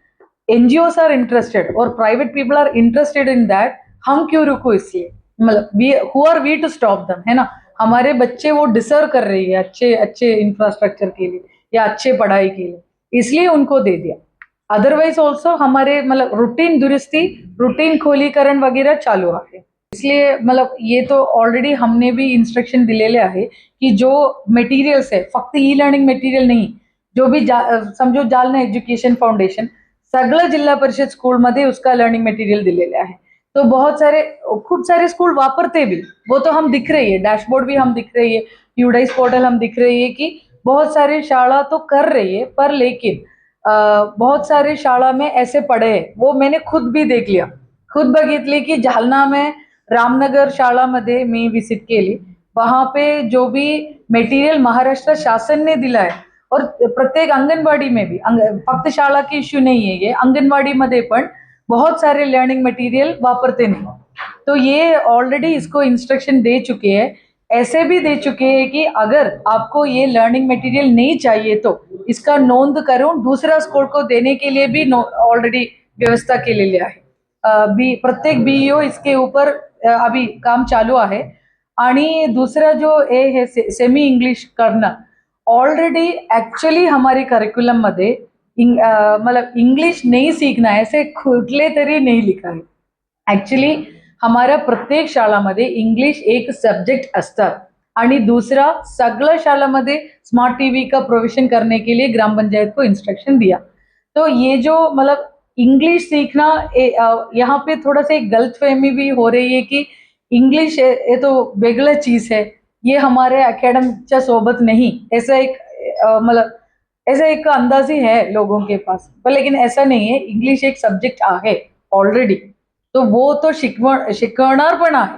NGOs are interested और private people are interested in that, हम क्यों रुको इसलिए. मतलब who are we to stop them, है ना. हमारे बच्चे वो डिजर्व कर रही है अच्छे अच्छे इंफ्रास्ट्रक्चर के लिए या अच्छे पढ़ाई के लिए, इसलिए उनको दे दिया. अदरवाइज ऑल्सो हमारे मतलब रूटीन दुरुस्ती, रूटीन खोलीकरण वगैरह चालू आहे. इसलिए मतलब ये तो ऑलरेडी हमने भी इंस्ट्रक्शन दिलेले आहे की जो मटेरियल्स आहे, फक्त ई लर्निंग मटेरियल नाही, जो भी समजो जालना एज्युकेशन फाउंडेशन सगळं जिल्हा परिषद स्कूलमध्ये उसका लर्निंग मटेरियल दिलेले आहे. तो बहुत सारे खूब सारे स्कूल वापरते भी, वो तो हम दिख रही है, डैशबोर्ड भी हम दिख रही है, यूडाइस पोर्टल हम दिख रही है कि बहुत सारी शाला तो कर रही है, पर लेकिन बहुत सारे शाला में ऐसे पड़े हैं. वो मैंने खुद भी देख लिया, खुद बघितले की जालना में रामनगर शाळामध्ये मी विजिट केली. वहां पे जो भी मटेरियल महाराष्ट्र शासन ने दिला है और प्रत्येक अंगनवाड़ी में भी, फक्त शाला की इश्यू नहीं है ये, अंगनवाड़ी मध्ये पण बहुत सारे लर्निंग मटेरियल वापरते नहीं. तो ये ऑलरेडी इसको इंस्ट्रक्शन दे चुके हैं. ऐसे भी दे चुके हैं कि अगर आपको ये लर्निंग मटेरियल नहीं चाहिए तो इसका नोंद करून दूसरा स्कूल को देने के लिए भी ऑलरेडी व्यवस्था केलेली आहे. प्रत्येक बीईओ इसके ऊपर अभी काम चालू आहे. आणि दूसरा जो है सेमी इंग्लिश करना, ऑलरेडी एक्चुअली हमारे करिकुलम मध्ये मतलब इंग्लिश नहीं सीखना है ऐसे कुठले तरी नहीं लिखा है. ऍक्च्युली हमारा प्रत्येक शाळामध्ये इंग्लिश एक सब्जेक्ट असतात आणि दूसरा सगळं शाळामध्ये स्मार्ट टीवी का प्रोविजन करने के लिए ग्राम पंचायत को इंस्ट्रक्शन दिया. तो ये जो मतलब इंग्लिश सीखना यहाँ पे थोड़ा सा एक गलतफहमी भी हो रही है कि इंग्लिश ये तो वेगळं चीज है, ये हमारे अकेडमीच्या सोबत नहीं, ऐसा एक मतलब ऐसा एक अंदाज ही है लोगों के पास. पर लेकिन ऐसा नहीं है, इंग्लिश एक सब्जेक्ट आहे ऑलरेडी, तो वो तो शिकवणार पण आहे.